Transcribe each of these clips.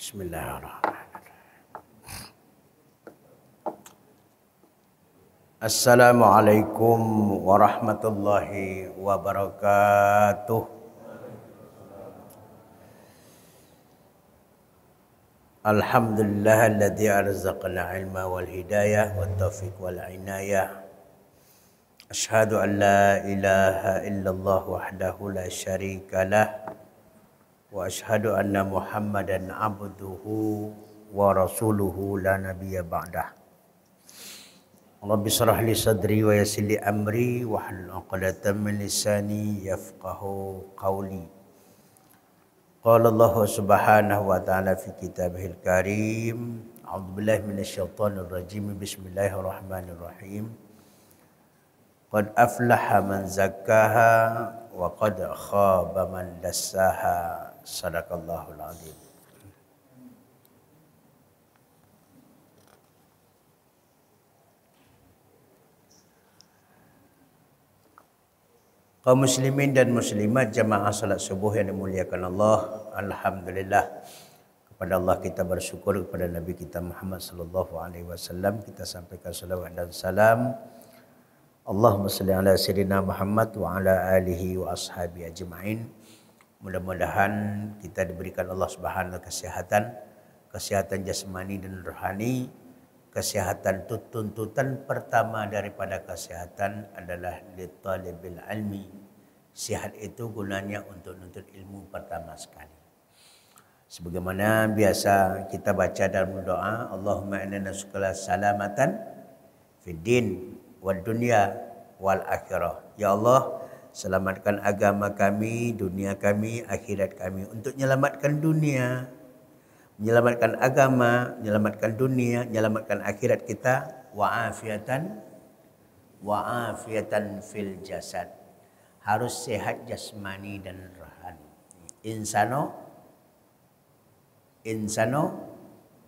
Bismillahirrahmanirrahim. Assalamualaikum warahmatullahi wabarakatuh. Alhamdulillahilladzi arzaqana ilma wal hidayah wat taufiq wal inayah. Asyhadu an la ilaha illallah wahdahu la syarikalah wa asyhadu anna Muhammadan abduhu wa rasuluhu la nabiyya ba'dah. Rabbi shrah li sadri wa yassir li amri wa hlul 'uqdatam min lisani yafqahu qawli. Qala Allah subhanahu wa ta'ala fi kitabihil karim. A'udzubillahi minasyaitonir rajim. Bismillahirrahmanirrahim. Qad aflaha man zakkaha wa qad khaba man dassaha. Sadaqallahul azim. Kaum muslimin dan muslimat jamaah salat subuh yang dimuliakan Allah, alhamdulillah kepada Allah kita bersyukur, kepada Nabi kita Muhammad sallallahu alaihi wasallam kita sampaikan salawat dan salam. Allahumma shalli ala sayyidina Muhammad wa ala alihi wa ashabi ajma'in. Mudah-mudahan kita diberikan Allah Subhanahu kesehatan jasmani dan rohani. Kesehatan itu tuntutan pertama daripada kesehatan adalah litalibil ilmi. Sihat itu gunanya untuk menuntut ilmu pertama sekali. Sebagaimana biasa kita baca dalam doa, Allahumma inna nas'aluka salamatan fid din wad dunya wal akhirah. Ya Allah, selamatkan agama kami, dunia kami, akhirat kami. Untuk menyelamatkan dunia, menyelamatkan agama, menyelamatkan dunia, menyelamatkan akhirat kita, wa afiatan fil jasad. Harus sehat jasmani dan rohani. Insano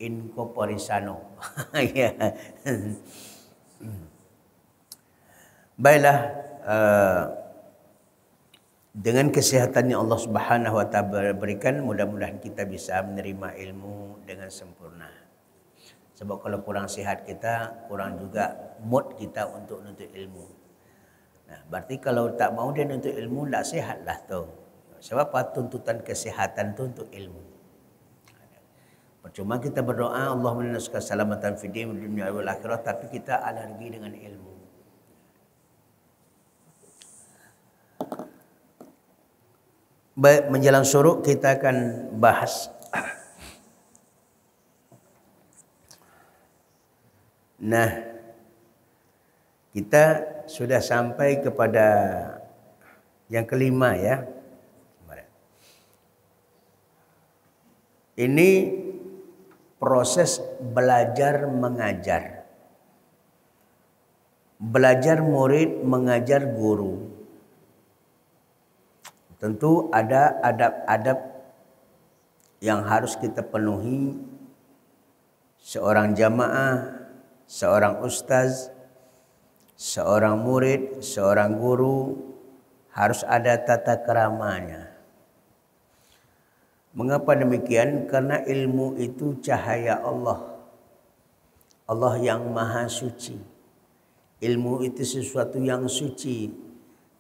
in corpore sano. Ya. Baiklah, dengan kesehatan yang Allah Subhanahu wa taala berikan, mudah-mudahan kita bisa menerima ilmu dengan sempurna. Sebab kalau kurang sehat kita, kurang juga mood kita untuk menuntut ilmu. Nah, berarti kalau tak mau dia menuntut ilmu, tak sehatlah tu. Sebab apa? Tuntutan kesehatan tu untuk ilmu. Percuma kita berdoa, Allahumma inna nas'aluka salamatan fid din wad dunya wal akhirah, tapi kita alergi dengan ilmu. Baik, menjelang syuruk kita akan bahas kita sudah sampai kepada yang kelima ya. Ini proses belajar mengajar. Belajar murid mengajar guru. Tentu ada adab-adab yang harus kita penuhi. Seorang jamaah, seorang ustaz, seorang murid, seorang guru harus ada tata keramanya. Mengapa demikian? Karena ilmu itu cahaya Allah. Allah yang maha suci. Ilmu itu sesuatu yang suci.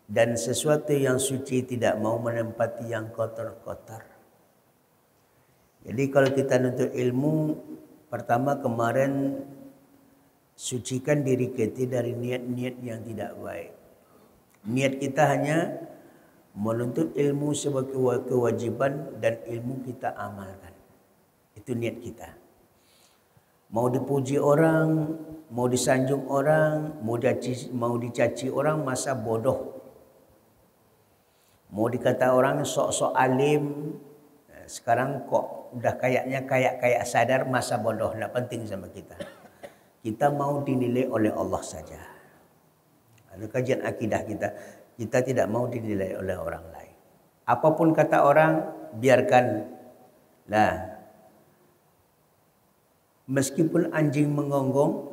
Dan sesuatu yang suci tidak mau menempati yang kotor-kotor. Jadi kalau kita nuntut ilmu, pertama kemarin sucikan diri kita dari niat-niat yang tidak baik. Niat kita hanya menuntut ilmu sebagai kewajiban dan ilmu kita amalkan. Itu niat kita. Mau dipuji orang, mau disanjung orang, mau dicaci orang, masa bodoh. Mau dikata orang sok-sok alim, sekarang kok udah kayaknya kayak sadar, masa bodoh, tidak penting sama kita. Kita mau dinilai oleh Allah saja. Ada kajian akidah kita tidak mau dinilai oleh orang lain. Apapun kata orang, biarkan. Nah, meskipun anjing menggonggong,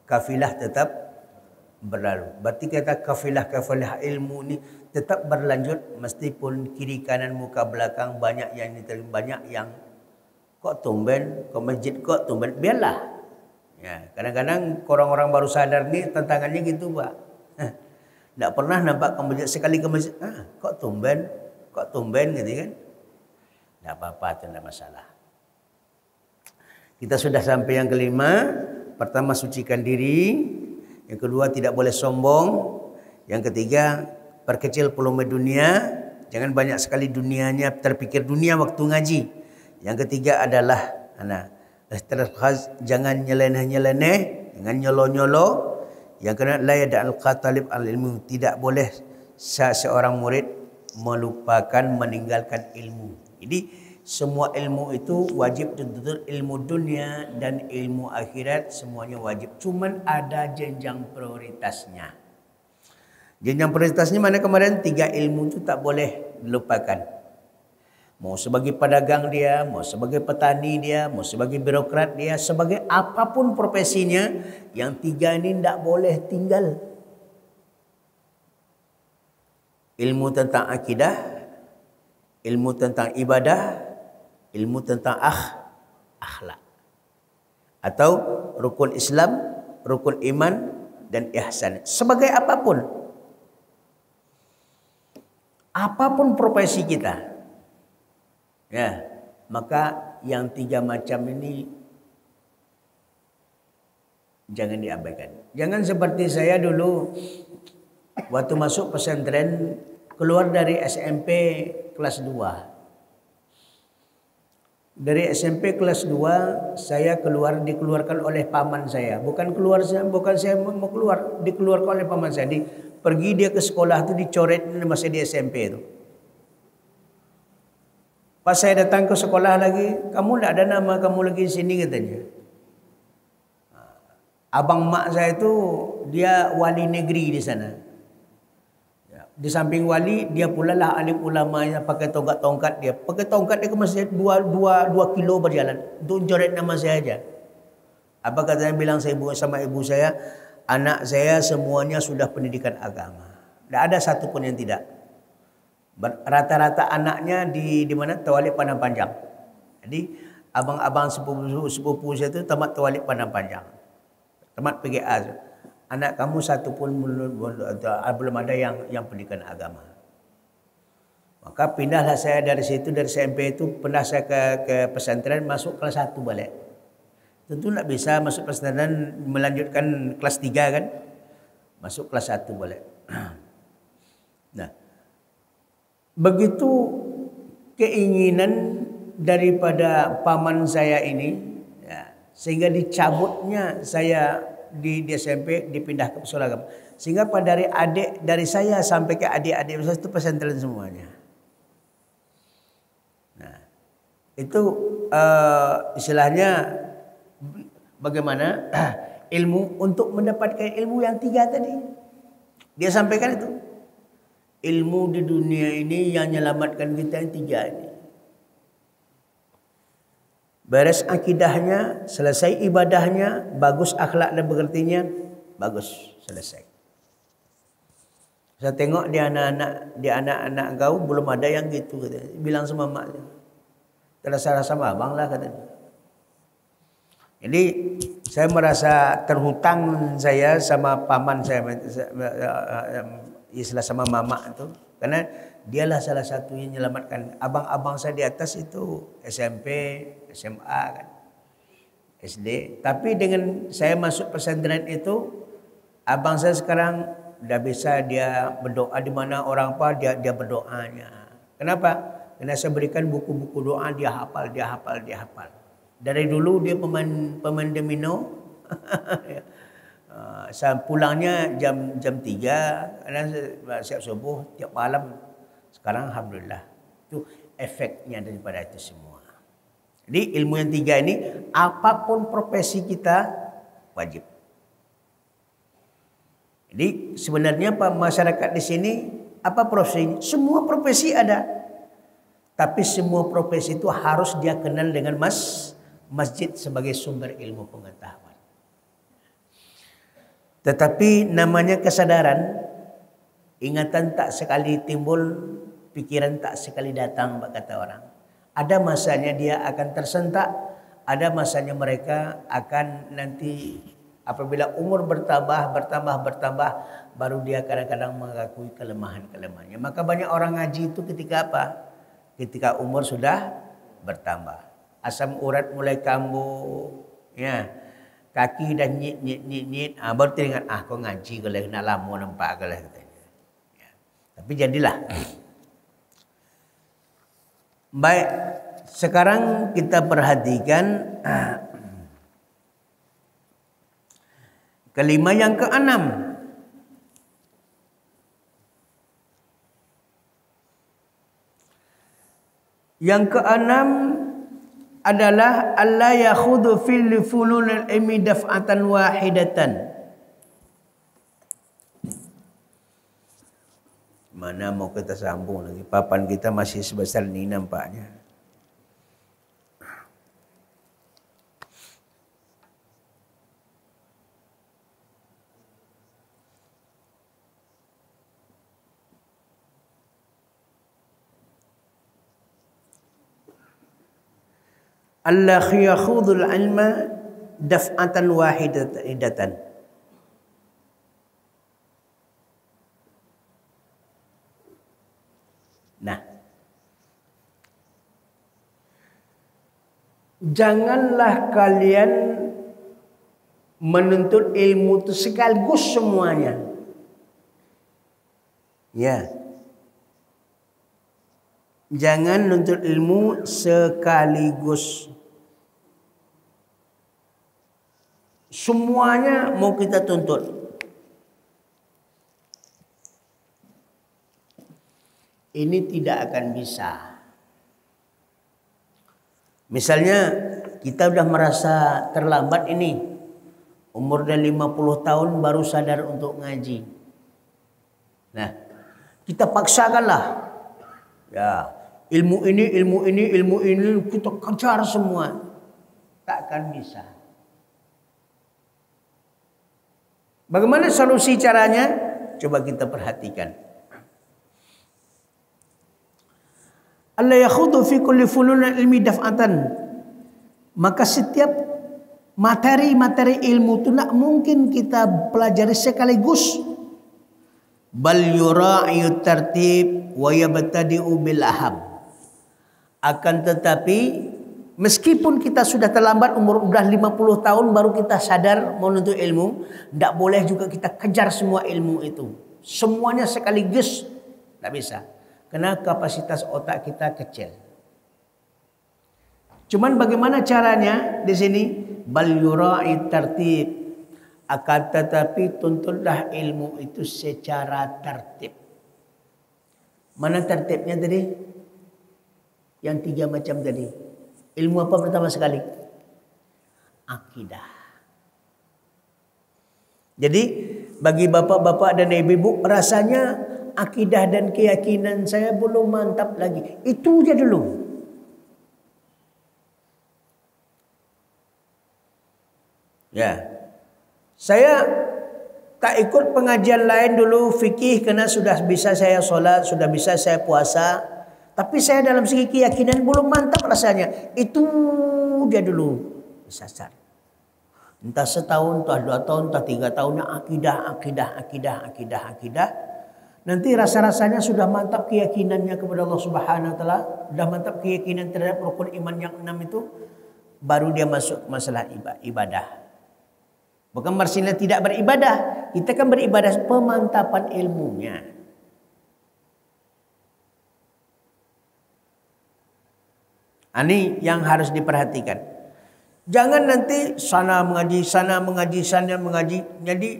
kafilah tetap berlalu. Berarti kata kafilah ilmu ni tetap berlanjut meskipun kiri kanan muka belakang banyak yang diterima, banyak yang kok tumben ke masjid kok tumben, biarlah. Ya, kadang-kadang orang-orang baru sadar ni tantangannya gitu, Pak. Tak pernah nampak ke masjid, sekali ke masjid, kok tumben gitu kan. Tak apa-apa, itu tidak masalah. Kita sudah sampai yang kelima. Pertama, sucikan diri. Yang kedua, tidak boleh sombong. Yang ketiga, perkecil volume dunia. Jangan banyak sekali dunianya, terpikir dunia waktu ngaji. Yang ketiga adalah jangan nyeleneh-nyeleneh, jangan nyolo-nyolo. Yang kedua, la yada'al qatalib al-ilmu. Tidak boleh seorang murid melupakan, meninggalkan ilmu. Jadi semua ilmu itu wajib, tentu ilmu dunia dan ilmu akhirat semuanya wajib. Cuman ada jenjang prioritasnya. Jenjang prioritasnya mana kemarin? 3 ilmu itu tak boleh dilupakan. Mau sebagai pedagang dia, mau sebagai petani dia, mau sebagai birokrat dia, sebagai apapun profesinya, yang 3 ini tidak boleh tinggal. Ilmu tentang akidah, ilmu tentang ibadah, ilmu tentang akhlak. Atau rukun Islam, rukun iman, dan ihsan. Sebagai apapun. Apapun profesi kita. Ya, maka yang 3 macam ini jangan diabaikan. Jangan seperti saya dulu waktu masuk pesantren, keluar dari SMP kelas 2. Dari SMP kelas 2 saya dikeluarkan oleh paman saya. Bukan saya mau keluar, dikeluarkan oleh paman saya. Pergi dia ke sekolah itu dicoret masih di SMP itu. Pas saya datang ke sekolah lagi, kamu tidak ada nama kamu lagi di sini katanya. Abang mak saya itu dia wali negeri di sana. Di samping wali, dia pula lah alim ulama yang pakai tongkat-tongkat dia. Pakai tongkat dia ke masjid 2 kilo berjalan untuk coret nama saya aja. Apa katanya bilang sama ibu saya, anak saya semuanya sudah pendidikan agama. Tidak ada satu pun yang tidak. Rata-rata anaknya di mana? Tawalik Padang Panjang. Jadi abang-abang sepupu saya itu tamat Tawalik Padang Panjang. Tamat PGA. Anak kamu satu pun belum ada yang pendidikan agama. Maka pindahlah saya dari situ, dari SMP itu pindah saya ke pesantren, masuk kelas 1 balik. Tentu tak bisa masuk pesantren melanjutkan kelas 3 kan. Masuk kelas 1 balik. Nah, begitu keinginan daripada paman saya ini, ya, sehingga dicabutnya saya di SMP, dipindah ke sekolah agama. Sehingga dari saya sampai ke adik-adik saya itu pesantren semuanya. Nah, itu istilahnya bagaimana ilmu untuk mendapatkan ilmu yang 3 tadi. Dia sampaikan itu. Ilmu di dunia ini yang menyelamatkan kita yang 3 ini. Beres akidahnya, selesai ibadahnya, bagus akhlak dan bekertinya, bagus, selesai. Saya tengok di anak-anak kau belum ada yang gitu katanya. Bilang sama maknya. Terasa sama abang lah katanya. Jadi saya merasa terhutang saya sama paman saya, istilah sama mama itu, karena dialah salah satu yang menyelamatkan. Abang-abang saya di atas itu SMP, SMA kan, SD. Tapi dengan saya masuk pesantren itu, abang saya sekarang udah bisa dia berdoa di mana orang apa dia berdoanya. Kenapa? Karena saya berikan buku-buku doa, dia hafal. Dari dulu dia pemain domino. Saya pulangnya jam 3, kadang siap subuh tiap malam. Sekarang alhamdulillah. Itu efeknya daripada itu semua. Jadi ilmu yang 3 ini, apapun profesi kita wajib. Jadi sebenarnya masyarakat di sini apa profesi? Semua profesi ada. Tapi semua profesi itu harus dia kenal dengan masjid sebagai sumber ilmu pengetahuan. Tetapi namanya kesadaran, ingatan tak sekali timbul, pikiran tak sekali datang, kata orang. Ada masanya dia akan tersentak, ada masanya mereka akan nanti apabila umur bertambah, baru dia kadang-kadang mengakui kelemahan-kelemahannya. Maka banyak orang ngaji itu ketika apa? Ketika umur sudah bertambah. Asam urat mulai kambuh, ya. Kaki dah nyit. Baru teringat, kau ngaji kalau nak lama nampak kalau katanya. Ya. Tapi jadilah. Baik, sekarang kita perhatikan kelima yang keenam. Yang keenam adalah alla yakhudhu fil fulul ilmi daf'atan wahidatan. Mana mau kita sambung lagi? Papan kita masih sebesar ini nampaknya. Allah yakhudhul ilma daf'atan wahidatan. Nah, janganlah kalian menuntut ilmu itu sekaligus semuanya. Ya. Jangan nuntut ilmu sekaligus. Semuanya mau kita tuntut. Ini tidak akan bisa. Misalnya kita udah merasa terlambat ini. Umur dah 50 tahun baru sadar untuk ngaji. Nah, kita paksakanlah. Ya, ilmu ini kita kejar semua. Takkan bisa. Bagaimana solusi caranya? Coba kita perhatikan. Allah yakhudhu fi kulli fununil ilmi daf'atan. Maka setiap materi-materi ilmu itu tak mungkin kita pelajari sekaligus. Bal yura'i tartib wa yabtadi'u bil aham. Akan tetapi meskipun kita sudah terlambat, umur sudah 50 tahun baru kita sadar menuntut ilmu, tidak boleh juga kita kejar semua ilmu itu. Semuanya sekaligus, tidak bisa. Karena kapasitas otak kita kecil. Cuman bagaimana caranya di sini? Bal yura'i tartib. Akan tetapi tuntutlah ilmu itu secara tertib. Mana tertibnya tadi? Yang 3 macam tadi. Ilmu apa pertama sekali? Akidah. Jadi bagi bapak-bapak dan ibu-ibu rasanya akidah dan keyakinan saya belum mantap lagi. Itu aja dulu. Ya. Saya tak ikut pengajian lain dulu fikih karena sudah bisa saya solat, sudah bisa saya puasa. Tapi saya dalam segi keyakinan belum mantap rasanya. Itu dia dulu disasar. Entah setahun, entah 2 tahun, entah 3 tahun akidah. Nanti rasa-rasanya sudah mantap keyakinannya kepada Allah Subhanahu wa taala, sudah mantap keyakinan terhadap rukun iman yang 6 itu, baru dia masuk masalah ibadah. Bukan masalah tidak beribadah, kita kan beribadah pemantapan ilmunya. Ini yang harus diperhatikan. Jangan nanti sana mengaji, sana mengaji. Jadi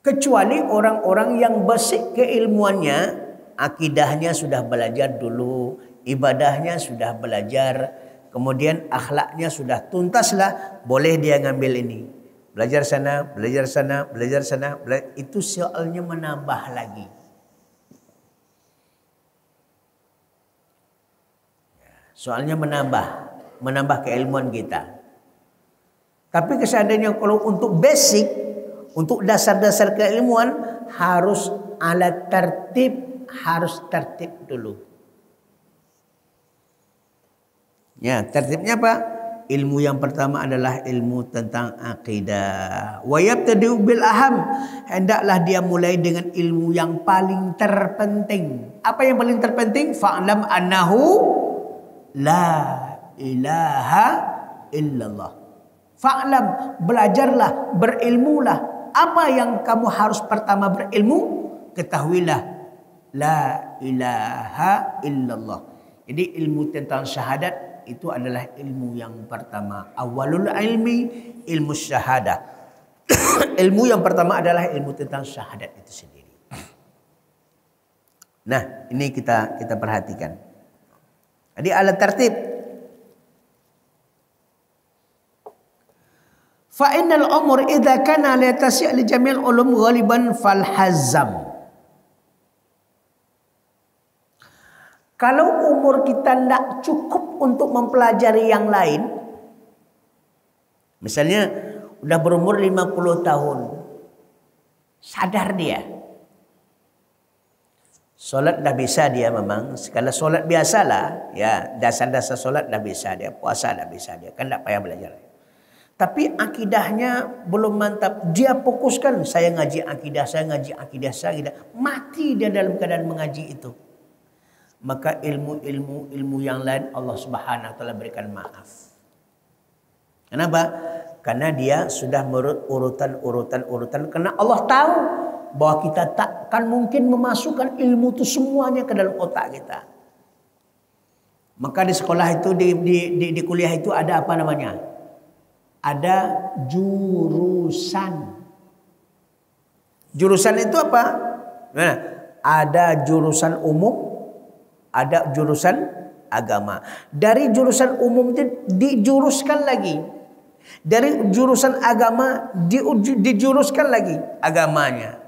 kecuali orang-orang yang basic keilmuannya, akidahnya sudah belajar dulu, ibadahnya sudah belajar, kemudian akhlaknya sudah tuntaslah, boleh dia ngambil ini. Belajar sana, itu soalnya menambah lagi. Soalnya menambah keilmuan kita. Tapi keseandainya kalau untuk basic, untuk dasar-dasar keilmuan harus alat tertib, harus tertib dulu. Ya, tertibnya apa? Ilmu yang pertama adalah ilmu tentang akidah. Wa yabtadi'u bil aham. Hendaklah dia mulai dengan ilmu yang paling terpenting. Apa yang paling terpenting? Fa'lam annahu la ilaha illallah. Fa'lam, belajarlah, berilmulah. Apa yang kamu harus pertama berilmu? Ketahuilah la ilaha illallah. Jadi ilmu tentang syahadat itu adalah ilmu yang pertama. Awalul ilmi ilmu syahadah. Ilmu yang pertama adalah ilmu tentang syahadat itu sendiri. Nah, ini kita perhatikan. Jadi alat tertib. Fa innal umur idza kana la tasi' li jami'il ulum ghaliban fal hazam. Kalau umur kita tidak cukup untuk mempelajari yang lain, misalnya udah berumur 50 tahun, sadar dia. Solat dah bisa dia memang, sekala solat biasalah, ya dasar-dasar solat dah bisa dia, puasa dah bisa dia, kan tak payah belajar. Tapi akidahnya belum mantap, dia fokuskan, saya ngaji akidah, saya ngaji akidah, mati dia dalam keadaan mengaji itu. Maka ilmu yang lain Allah Subhanahu wa taala berikan maaf. Kenapa? Karena dia sudah menurut urutan. Karena Allah tahu bahwa kita takkan mungkin memasukkan ilmu itu semuanya ke dalam otak kita. Maka di sekolah itu di kuliah itu ada apa namanya? Ada jurusan. Jurusan itu apa? Nah, ada jurusan umum, ada jurusan agama. Dari jurusan umum itu dijuruskan lagi. Dari jurusan agama dijuruskan lagi agamanya.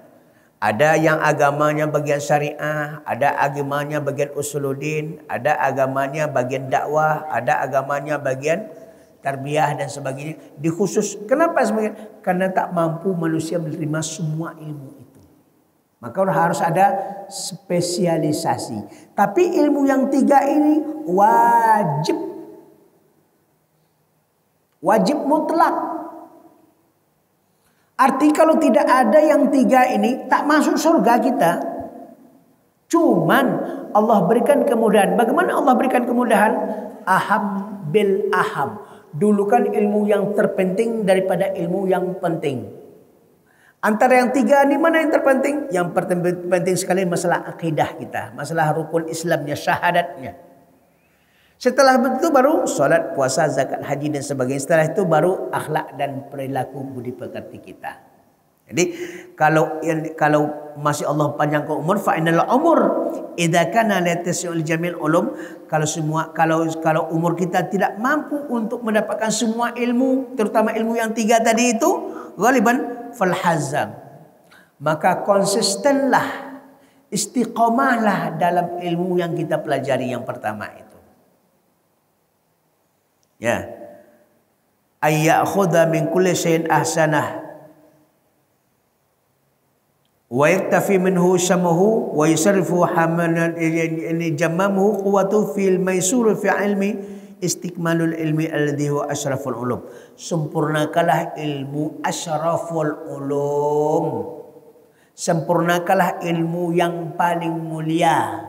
Ada yang agamanya bagian syariah, ada agamanya bagian usuluddin, ada agamanya bagian dakwah, ada agamanya bagian tarbiyah dan sebagainya. Dikhusus. Kenapa sebagainya? Karena tak mampu manusia menerima semua ilmu itu. Maka harus ada spesialisasi. Tapi ilmu yang tiga ini wajib. Wajib mutlak. Arti kalau tidak ada yang tiga ini, tak masuk surga kita. Cuman Allah berikan kemudahan. Bagaimana Allah berikan kemudahan? Aham bil aham. Dulukan ilmu yang terpenting daripada ilmu yang penting. Antara yang tiga ini mana yang terpenting? Yang penting sekali masalah akidah kita. Masalah rukun Islamnya, syahadatnya. Setelah itu baru salat, puasa, zakat, haji dan sebagainya. Setelah itu baru akhlak dan perilaku budi pekerti kita. Jadi kalau masih Allah panjangkan umur, fa innal umur idza kana la tasul jamil ulum, kalau umur kita tidak mampu untuk mendapatkan semua ilmu, terutama ilmu yang tiga tadi itu, ghaliban fal hazam, maka konsistenlah, istiqomahlah dalam ilmu yang kita pelajari yang pertama itu. Ya, ayyakhudha min kulli shay'in ahsanah wa yaktafi minhu shamahu wa yusarrifu hamalan jammahu quwwatu fil maisur fi ilmi istikmalul ilmi alladhi huwa asyraful ulum. Sempurnakanlah ilmu asyraful ulum. Sempurnakanlah ilmu yang paling mulia.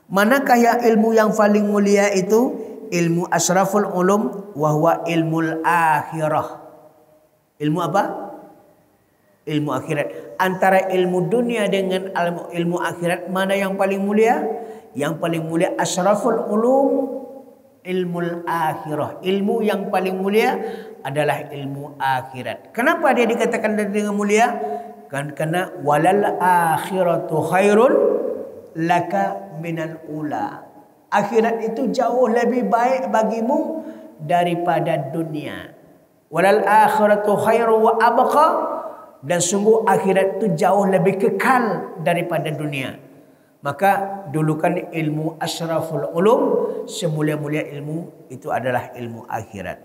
Manakah yang ilmu yang paling mulia itu? Ilmu asyraful ulum wa huwa ilmul akhirah. Ilmu apa? Ilmu akhirat. Antara ilmu dunia dengan ilmu akhirat, mana yang paling mulia? Yang paling mulia asyraful ulum, ilmul akhirah. Ilmu yang paling mulia adalah ilmu akhirat. Kenapa dia dikatakan dengan mulia? Karena walal akhiratu khairun laka minal ula. Akhirat itu jauh lebih baik bagimu daripada dunia. Walal akhiratu khairu wa abqa, dan sungguh akhirat itu jauh lebih kekal daripada dunia. Maka dulukan ilmu asyraful ulum, semulia-mulia ilmu itu adalah ilmu akhirat.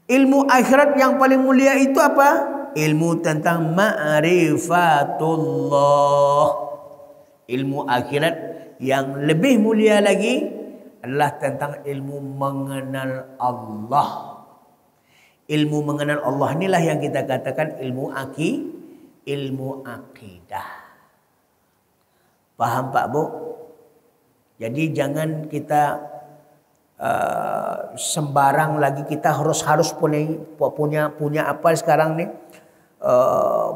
Ilmu akhirat yang paling mulia itu apa? Ilmu tentang ma'rifatullah. Ilmu akhirat yang lebih mulia lagi adalah tentang ilmu mengenal Allah. Ilmu mengenal Allah inilah yang kita katakan ilmu akidah. Paham Pak Bu? Jadi jangan kita sembarang lagi kita harus punya apa sekarang nih,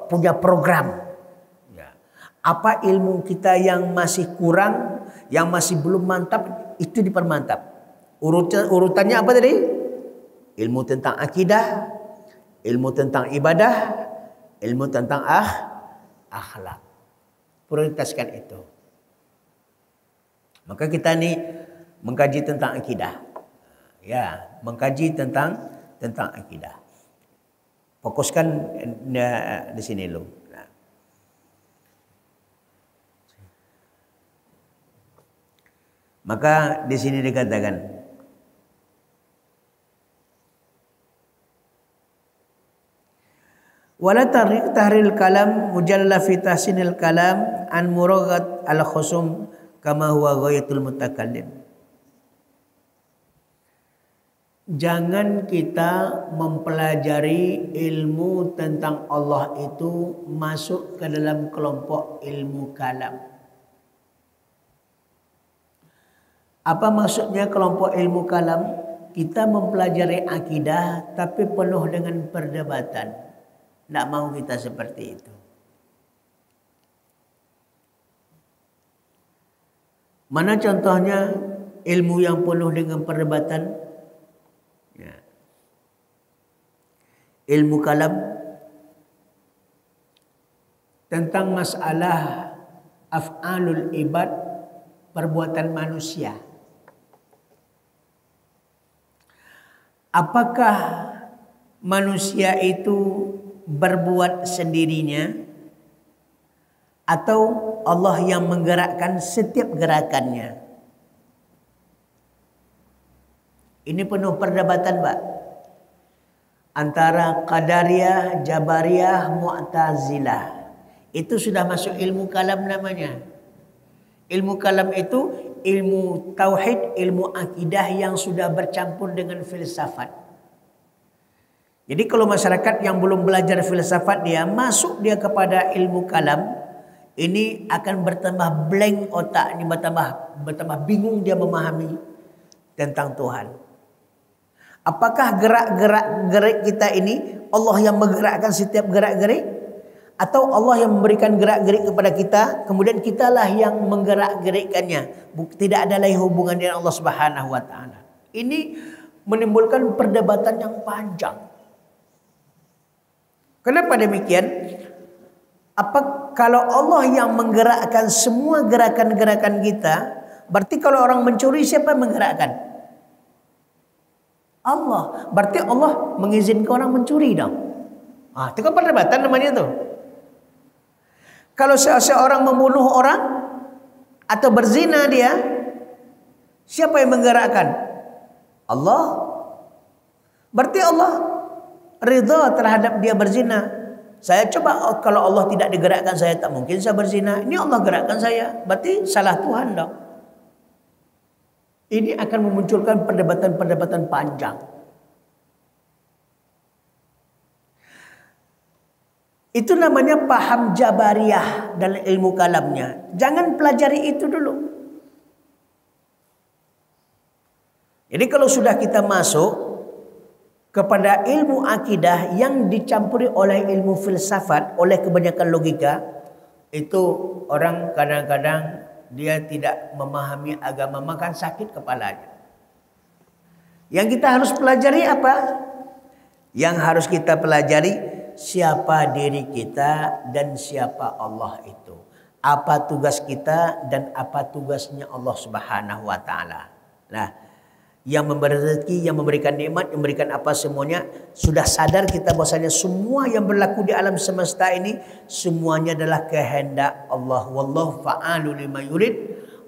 punya program. Ya. Apa ilmu kita yang masih kurang, yang masih belum mantap, itu dipermantap. Urutannya apa tadi? Ilmu tentang akidah, ilmu tentang ibadah, ilmu tentang akhlak. Prioritaskan itu. Maka kita nih mengkaji tentang akidah. Ya, mengkaji tentang akidah. Fokuskan di sini dulu. Nah. Maka di sini dikatakan wala tahril kalam mujalla fi tahsinil kalam an muraghat al khusum kama huwa ghayatul mutakallim. Jangan kita mempelajari ilmu tentang Allah itu masuk ke dalam kelompok ilmu kalam. Apa maksudnya kelompok ilmu kalam? Kita mempelajari akidah tapi penuh dengan perdebatan. Tidak mau kita seperti itu. Mana contohnya ilmu yang penuh dengan perdebatan? Ya. Ilmu kalam tentang masalah af'alul ibad, perbuatan manusia. Apakah manusia itu berbuat sendirinya atau Allah yang menggerakkan setiap gerakannya? Ini penuh perdebatan, Pak. Antara Qadariyah, Jabariyah, Mu'tazilah. Itu sudah masuk ilmu kalam namanya. Ilmu kalam itu ilmu tauhid, ilmu akidah yang sudah bercampur dengan filsafat. Jadi kalau masyarakat yang belum belajar filsafat dia masuk dia kepada ilmu kalam, ini akan bertambah blank otak, ini bertambah bingung dia memahami tentang Tuhan. Apakah gerak-gerik kita ini Allah yang menggerakkan setiap gerak-gerik, atau Allah yang memberikan gerak-gerik kepada kita, kemudian kitalah yang menggerak-gerikkannya? Tidak ada lagi hubungan dengan Allah Subhanahu wa taala. Ini menimbulkan perdebatan yang panjang. Kenapa demikian? Apa kalau Allah yang menggerakkan semua gerakan-gerakan kita, berarti kalau orang mencuri siapa yang menggerakkan? Allah. Berarti Allah mengizinkan orang mencuri dong. Itu kan perdebatan namanya tuh. Kalau seseorang membunuh orang atau berzina dia, siapa yang menggerakkan? Allah. Berarti Allah ridha terhadap dia berzina. Saya coba kalau Allah tidak digerakkan saya tak mungkin saya berzina. Ini Allah gerakkan saya. Berarti salah Tuhan dong. Ini akan memunculkan perdebatan-perdebatan panjang. Itu namanya paham Jabariyah dalam ilmu kalamnya. Jangan pelajari itu dulu. Jadi kalau sudah kita masuk kepada ilmu akidah yang dicampuri oleh ilmu filsafat, oleh kebanyakan logika, itu orang kadang-kadang dia tidak memahami agama, makan sakit kepalanya. Yang kita harus pelajari apa? Yang harus kita pelajari siapa diri kita dan siapa Allah itu. Apa tugas kita dan apa tugasnya Allah Subhanahu wa taala. Nah, yang memberi rezeki, yang memberikan nikmat, yang memberikan apa semuanya, sudah sadar kita bahwasanya semua yang berlaku di alam semesta ini semuanya adalah kehendak Allah. Wallahu fa'alu lima yurid.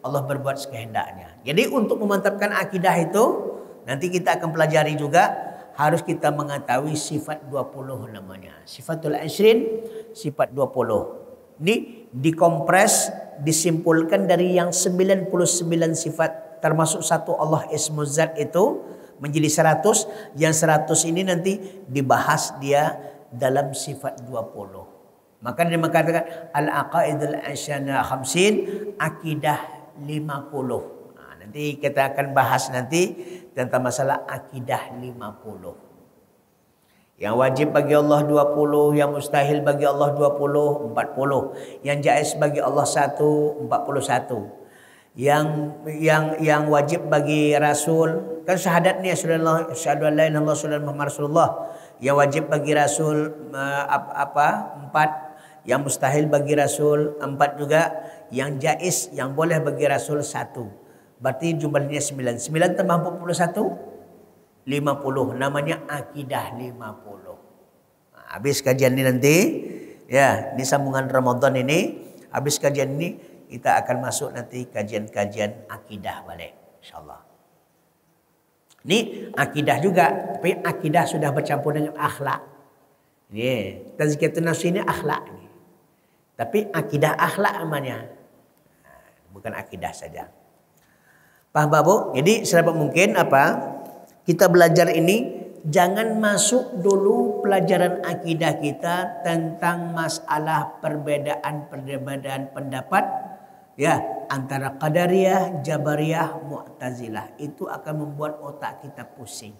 Allah berbuat sekehendaknya. Jadi untuk memantapkan akidah itu nanti kita akan pelajari juga harus kita mengetahui sifat 20 namanya. Sifatul Ashrin, sifat 20. Ini dikompres, disimpulkan dari yang 99 sifat, termasuk satu Allah Ismul Zat itu menjadi 100. Yang 100 ini nanti dibahas dia dalam sifat 20. Maka dia mengatakan al-aqaidul asyana khamsin, akidah 50. Nanti kita akan bahas nanti tentang masalah akidah 50. Yang wajib bagi Allah 20, yang mustahil bagi Allah 20, 40. Yang jaiz bagi Allah 1, 41. Yang wajib bagi Rasul, kan syahadat ni asyhadu an la ilaha illallah Muhammad Rasulullah. Yang wajib bagi Rasul 4, yang mustahil bagi Rasul 4 juga, yang jaiz yang boleh bagi Rasul 1. Berarti jumlahnya 9. 9 tambah 41, 50. Namanya akidah 50. Habis kajian ini nanti, ya, ini sambungan Ramadan ini. Habis kajian ini kita akan masuk nanti kajian-kajian akidah balik, insyaallah. Ini akidah juga, tapi akidah sudah bercampur dengan akhlak. Ini tazkiyatun nafs ini akhlak ini. Tapi akidah akhlak namanya. Bukan akidah saja. Paham Bu? Jadi sedapat mungkin kita belajar ini jangan masuk dulu pelajaran akidah kita tentang masalah perbedaan pendapat ya antara Qadariyah, Jabariyah, Mu'tazilah. Itu akan membuat otak kita pusing.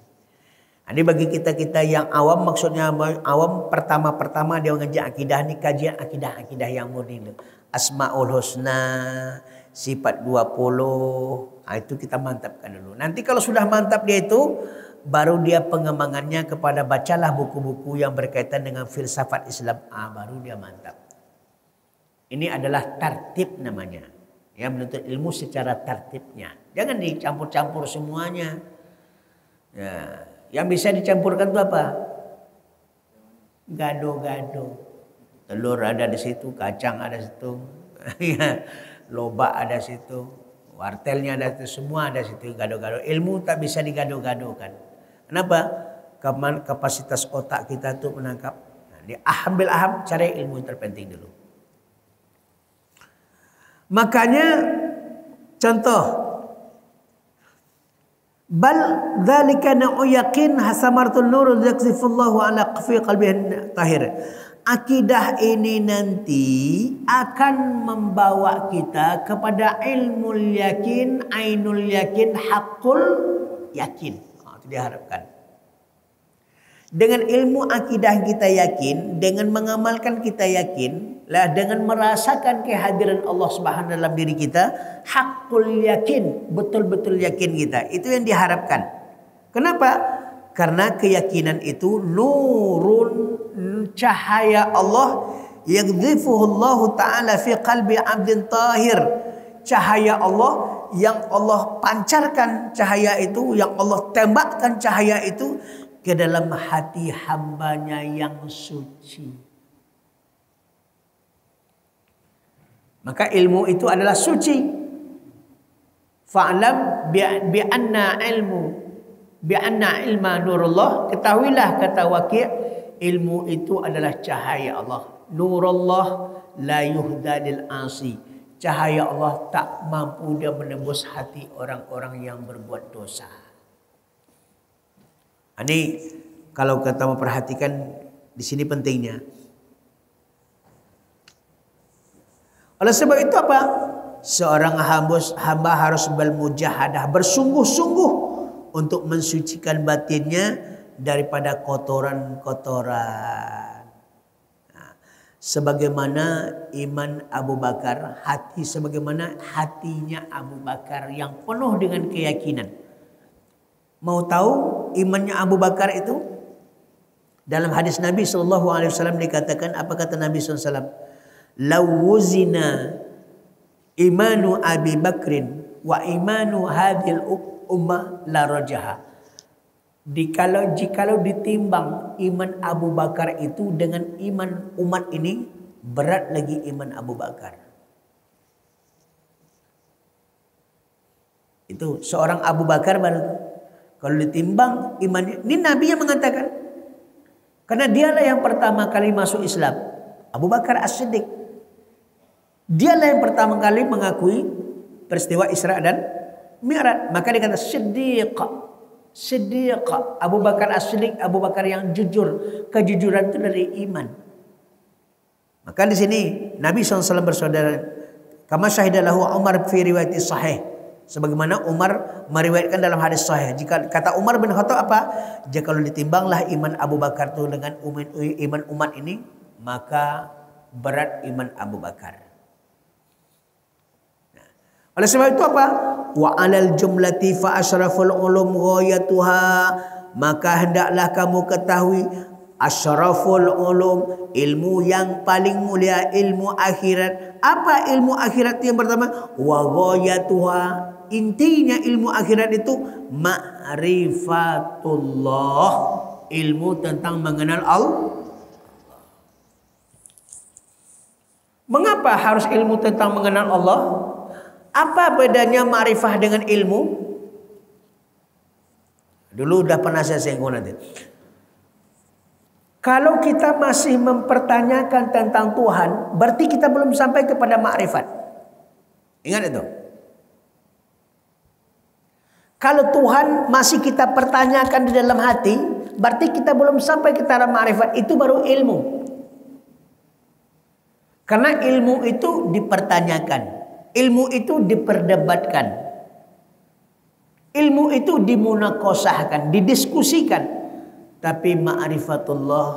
Ini bagi kita yang awam, maksudnya awam pertama dia mengajar akidah ini kajian akidah yang murni. Asmaul Husna, sifat 20. Itu kita mantapkan dulu. Nanti kalau sudah mantap dia itu, baru dia pengembangannya kepada bacalah buku-buku yang berkaitan dengan filsafat Islam. Baru dia mantap. Ini adalah tartib namanya. Ya, menuntut ilmu secara tartibnya. Jangan dicampur-campur semuanya. Ya, yang bisa dicampurkan itu apa? Gado-gado. Telur ada di situ, kacang ada di situ. Lobak ada di situ. Wartelnya ada itu, semua ada situ, gado-gado. Ilmu tak bisa digado-gadokan. Kenapa? Kapasitas otak kita tuh menangkap. Ambil cari ilmu yang terpenting dulu. Makanya contoh, bal dzalika na'u yaqin hasamartul nur yakzifullahu ala fi qalbihi tahir. Akidah ini nanti akan membawa kita kepada ilmu yakin, ainul yakin, hakul yakin. Itu diharapkan. Dengan ilmu akidah kita yakin, dengan mengamalkan kita yakin, dengan merasakan kehadiran Allah Subhanahu dalam diri kita, hakul yakin, betul-betul yakin kita. Itu yang diharapkan. Kenapa? Karena keyakinan itu nurun, cahaya Allah, yaghdifuhu Allah Ta'ala fi qalbi 'abdin tahir. Cahaya Allah yang Allah pancarkan cahaya itu, yang Allah tembakkan cahaya itu ke dalam hati hambanya yang suci. Maka ilmu itu adalah suci. Fa'lam bi anna ilma nurullah, ketahuilah kata Waqi', ilmu itu adalah cahaya Allah. Nurullah la yuhda lil asi. Cahaya Allah tak mampu dia menembus hati orang-orang yang berbuat dosa. Ini kalau kita memperhatikan di sini pentingnya. Oleh sebab itu apa? Seorang hamba harus bermujahadah, bersungguh-sungguh untuk mensucikan batinnya daripada kotoran-kotoran. Sebagaimana iman Abu Bakar, sebagaimana hatinya Abu Bakar yang penuh dengan keyakinan. Mau tahu imannya Abu Bakar itu? Dalam hadis Nabi SAW dikatakan, apa kata Nabi SAW? Lawuzina imanu Abi Bakrin wa imanu hadhil ummah la rajaha. Jikalau ditimbang iman Abu Bakar itu dengan iman umat ini, berat lagi iman Abu Bakar. Itu seorang Abu Bakar baru. Kalau ditimbang imannya, ini Nabi yang mengatakan. Karena dialah yang pertama kali masuk Islam. Abu Bakar As-Siddiq. Dialah yang pertama kali mengakui peristiwa Isra dan Mi'raj. Maka dikata Siddiq. Siddiq. Abu Bakar As-Siddiq, Abu Bakar yang jujur. Kejujuran itu dari iman. Maka di sini Nabi SAW bersaudara. Kama syahidalahu Umar fi riwayat sahih. Sebagaimana Umar meriwayatkan dalam hadis sahih. Jika kata Umar bin Khattab apa? Jika kalau ditimbanglah iman Abu Bakar itu dengan iman umat ini, maka berat iman Abu Bakar. Nah, oleh sebab itu apa? Wa 'alal jumlati fa asyraful ulum ghayatuha. Maka hendaklah kamu ketahui asyraful ulum, ilmu yang paling mulia, ilmu akhirat. Apa ilmu akhirat yang pertama? Wa ghayatuha. Intinya ilmu akhirat itu ma'rifatullah, ilmu tentang mengenal Allah. Mengapa harus ilmu tentang mengenal Allah? Apa bedanya ma'rifah dengan ilmu? Dulu udah pernah saya singgung nanti. Kalau kita masih mempertanyakan tentang Tuhan, berarti kita belum sampai kepada ma'rifat. Ingat itu. Kalau Tuhan masih kita pertanyakan di dalam hati, berarti kita belum sampai ke taraf ma'rifat. Itu baru ilmu. Karena ilmu itu dipertanyakan. Ilmu itu diperdebatkan. Ilmu itu dimunakosahkan, didiskusikan. Tapi ma'rifatullah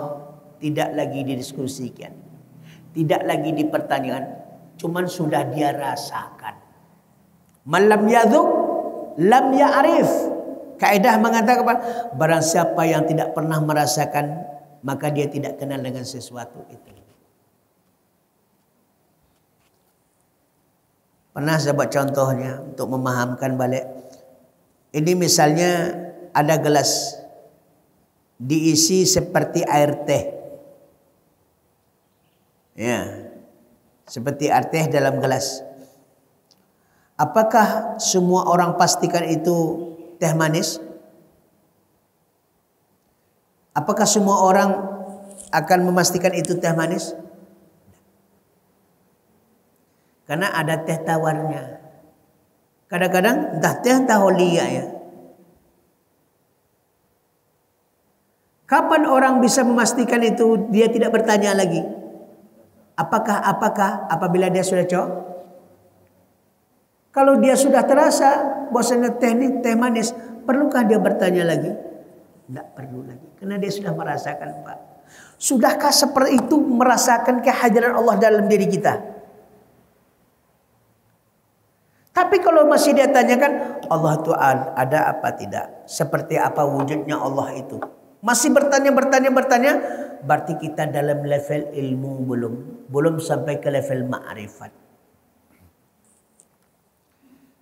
tidak lagi didiskusikan. Tidak lagi dipertanyakan. Cuman sudah dia rasakan. Malam yadhuk lam ya'rif. Kaidah mengatakan apa? Barang siapa yang tidak pernah merasakan, maka dia tidak kenal dengan sesuatu itu. Pernah saya buat contohnya untuk memahamkan balik. Ini misalnya ada gelas diisi seperti air teh. Ya. Seperti air teh dalam gelas. Apakah semua orang pastikan itu teh manis? Apakah semua orang akan memastikan itu teh manis? Karena ada teh tawarnya. Kadang-kadang entah teh entah holia ya. Kapan orang bisa memastikan itu dia tidak bertanya lagi? Apakah apabila dia sudah cocok? Kalau dia sudah terasa bahwasanya teh ini teh manis, perlukah dia bertanya lagi? Tidak perlu lagi, karena dia sudah merasakan, Pak. Sudahkah seperti itu merasakan kehadiran Allah dalam diri kita? Tapi kalau masih dia tanyakan, Allah itu ada apa tidak? Seperti apa wujudnya Allah itu? Masih bertanya, berarti kita dalam level ilmu belum sampai ke level ma'rifat.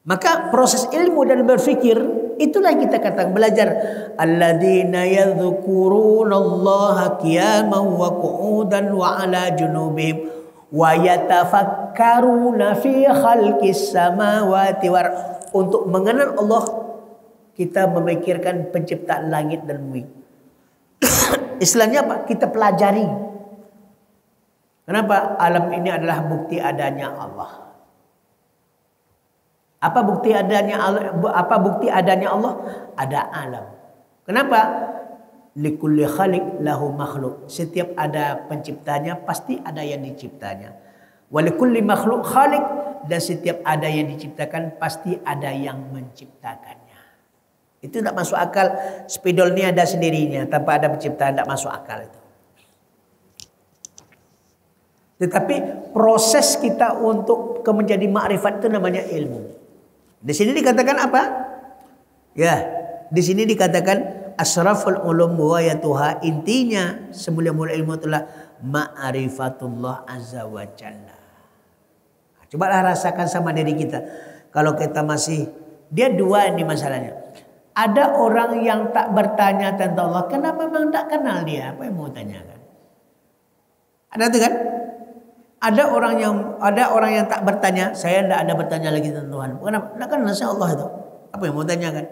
Maka proses ilmu dan berfikir itulah kita katakan belajar. Alladzina yadhkurunallaha qiyaman wa qu'udan wa 'ala junubihim wa yatafakkaruna fi khalqis samawati wal ardh. Untuk mengenal Allah kita memikirkan penciptaan langit dan bumi. Istilahnya apa? Kita pelajari. Kenapa? Alam ini adalah bukti adanya Allah. Apa bukti adanya Allah? Ada alam. Kenapa? Likulli khaliq lahu makhluk. Setiap ada penciptanya pasti ada yang diciptanya. Walikulli makhluk khaliq, dan setiap ada yang diciptakan pasti ada yang menciptakannya. Itu tidak masuk akal. Spidol ini ada sendirinya tanpa ada penciptaan, tidak masuk akal itu. Tetapi proses kita untuk menjadi ma'rifat itu namanya ilmu. Di sini dikatakan apa? Ya, di sini dikatakan asraful ulum wa yatuha. Intinya semulia-mulia ilmu itulah ma'rifatullah azza wa jalla. Cobalah rasakan sama diri kita. Kalau kita masih, dia dua ini masalahnya. Ada orang yang tak bertanya tentang Allah karena memang tak kenal dia. Apa yang mau tanyakan? Ada itu kan? Ada orang yang tak bertanya. Saya tidak ada bertanya lagi tentang Tuhan. Kenapa? Tidak kenal saya Allah itu. Apa yang mau tanyakan?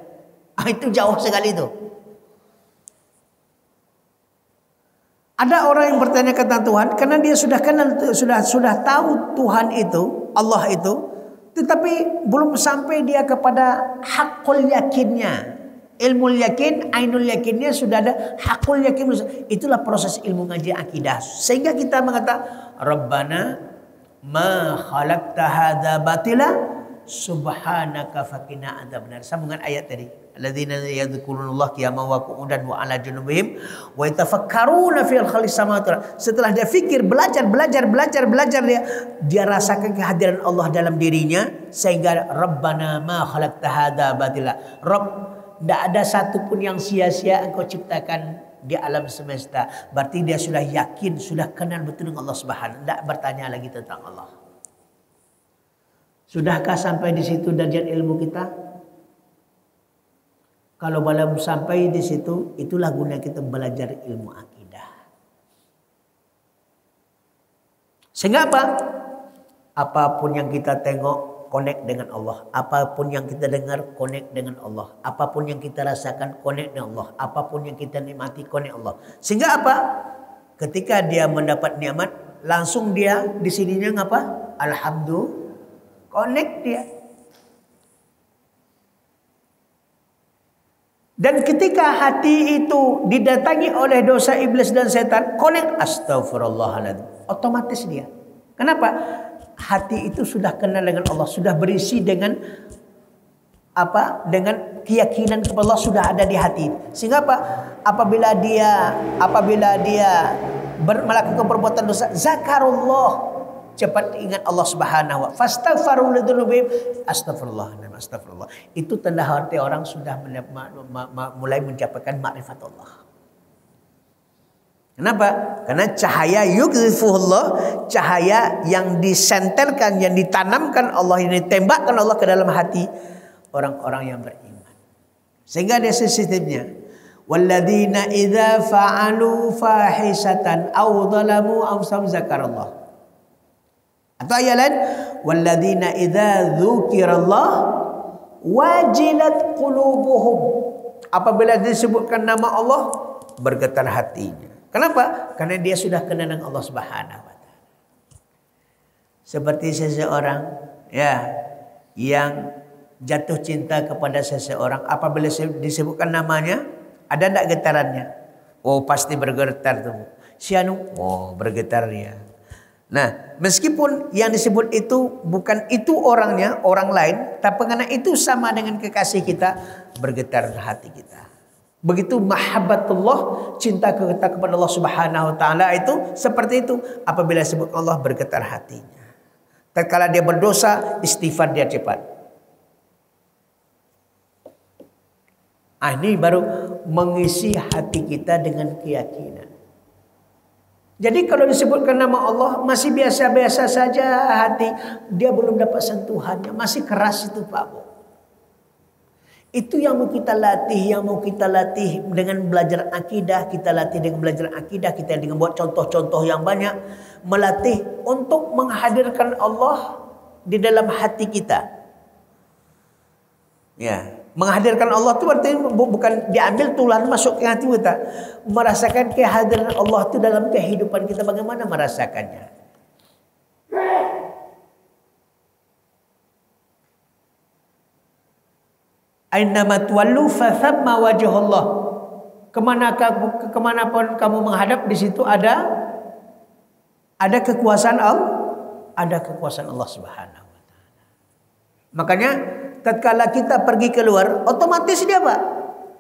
Itu jauh sekali itu. Ada orang yang bertanya tentang Tuhan karena dia sudah kenal, sudah tahu Tuhan itu, Allah itu, tetapi belum sampai dia kepada hakul yakinnya. Ilmu yakin, ainul yakinnya sudah ada, hakul yakin. Itulah proses ilmu ngaji akidah. Sehingga kita mengatakan Rabbana ma khalaqta hadza batila subhanaka faqina adzabannar. Sambungan ayat tadi. Alladzina yadhkurunallaha qiyaman wa qu'udan wa 'ala junubihim wa yatafakkaruna fil khalqis samawati. Setelah dia fikir, belajar dia rasakan kehadiran Allah dalam dirinya sehingga Rabbana ma khalaqta hadza batila. Rabb, tidak ada satupun yang sia-sia engkau ciptakan di alam semesta. Berarti dia sudah yakin, sudah kenal betul dengan Allah Subhanahu. Tidak bertanya lagi tentang Allah. Sudahkah sampai di situ derajat ilmu kita? Kalau belum sampai di situ, itulah guna kita belajar ilmu akidah. Sehingga apa? Apapun yang kita tengok, connect dengan Allah. Apapun yang kita dengar, connect dengan Allah. Apapun yang kita rasakan, connect dengan Allah. Apapun yang kita nikmati, connect Allah. Sehingga apa? Ketika dia mendapat nikmat, langsung dia di sininya ngapa? Alhamdulillah. Connect dia. Dan ketika hati itu didatangi oleh dosa iblis dan setan, connect astagfirullahaladzim. Otomatis dia. Kenapa? Hati itu sudah kenal dengan Allah, sudah berisi dengan apa? Dengan keyakinan kepada Allah sudah ada di hati. Sehingga apa? Apabila dia melakukan perbuatan dosa, zakarullah, cepat ingat Allah Subhanahu wa fastaghfiru lidzunubihim, astagfirullah. Itu tanda hati orang sudah mulai mencapai makrifat Allah. Kenapa? Karena cahaya yughrifuhullah, cahaya yang disentelkan, yang ditanamkan Allah, ini tembakkan Allah ke dalam hati orang-orang yang beriman. Sehingga ada sistemnya. Walladzina idza fa'alu fahisatan aw dzalamu anfusahum zakarallah. Atau ayat lain, walladzina idza dzukirallah wajilat qulubuhum. Apabila disebutkan nama Allah, bergetar hatinya. Kenapa? Karena dia sudah kenal dengan Allah Subhanahu wa taala. Seperti seseorang yang jatuh cinta kepada seseorang, apabila disebutkan namanya, ada enggak getarannya? Oh, pasti bergetar tuh. Si anu, oh, bergetar dia. Nah, meskipun yang disebut itu bukan itu orangnya, orang lain, tapi karena itu sama dengan kekasih kita, bergetar hati kita. Begitu mahabbatullah, cinta kita kepada Allah Subhanahu wa taala itu seperti itu. Apabila disebut Allah, bergetar hatinya. Tatkala dia berdosa, istighfar dia cepat. Ini baru mengisi hati kita dengan keyakinan. Jadi kalau disebutkan nama Allah masih biasa-biasa saja hati, dia belum dapat sentuhannya, masih keras itu Pak Bu. Itu yang mau kita latih, dengan belajar akidah, kita latih dengan belajar akidah, kita dengan buat contoh-contoh yang banyak, melatih untuk menghadirkan Allah di dalam hati kita. Ya, menghadirkan Allah itu berarti bukan diambil tulan masuk ke hati kita. Merasakan kehadiran Allah itu dalam kehidupan kita, bagaimana merasakannya? Ainama tuwallu fa thamma wajhullah. Kemanapun kamu menghadap, di situ ada kekuasaan Allah Subhanahu wa taala. Makanya tatkala kita pergi keluar, otomatis dia apa?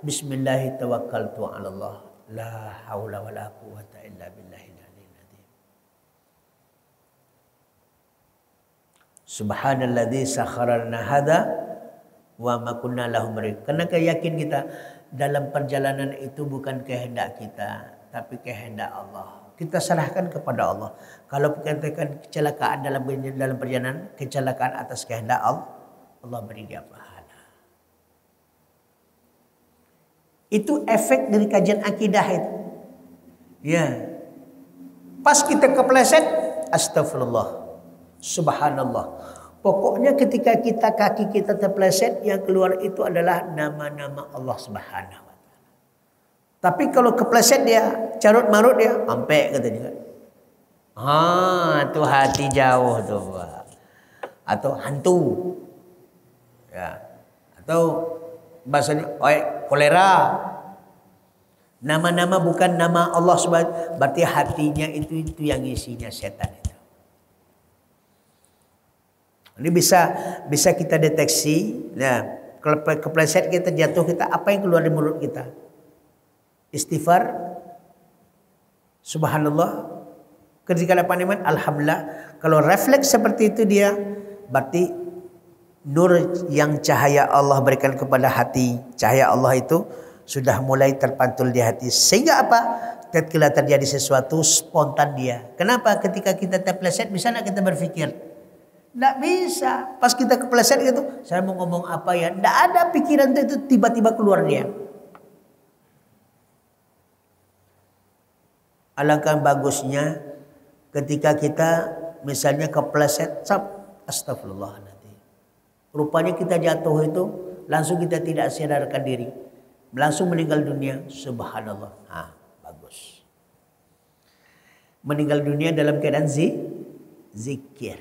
Bismillah tawakkaltu 'ala Allah, la haula wala quwwata illa billahil aliyyil azim. Subhanalladzi sakhkhara lana hadza wa ma kunna lahu muqrinin. Karena yakin kita dalam perjalanan itu bukan kehendak kita, tapi kehendak Allah. Kita serahkan kepada Allah. Kalau katakan kecelakaan dalam perjalanan, kecelakaan atas kehendak Allah beri dia pahala. Itu efek dari kajian akidah itu. Ya. Pas kita kepleset, astagfirullah, subhanallah, Pokoknya ketika kaki kita terpeleset, yang keluar itu adalah nama-nama Allah Subhanahu wa taala. Tapi kalau kepleset dia, carut marut dia, sampai katanya. Itu hati jauh tuh. Atau hantu. Ya. Atau bahasanya kolera. Nama-nama bukan nama Allah Subhanahu, berarti hatinya itu yang isinya setan itu. Ini bisa kita deteksi. Nah, kalau kepleset kita jatuh, kita apa yang keluar dari mulut kita? Istighfar, subhanallah, ketika dapat nikmat, alhamdulillah. Kalau refleks seperti itu dia, berarti nur yang cahaya Allah berikan kepada hati, cahaya Allah itu sudah mulai terpantul di hati. Sehingga apa? Tatkala terjadi sesuatu spontan dia. Kenapa? Ketika kita terpeleset, bisa nak kita berpikir? Tidak bisa. Pas kita kepleset gitu, saya mau ngomong apa ya? Tidak ada pikiran itu tiba-tiba keluar dia. Alangkah bagusnya ketika kita misalnya kepleset, astagfirullahaladzim. Rupanya kita jatuh itu, langsung kita tidak sadarkan diri. Langsung meninggal dunia, subhanallah. Bagus. Meninggal dunia dalam keadaan zikir.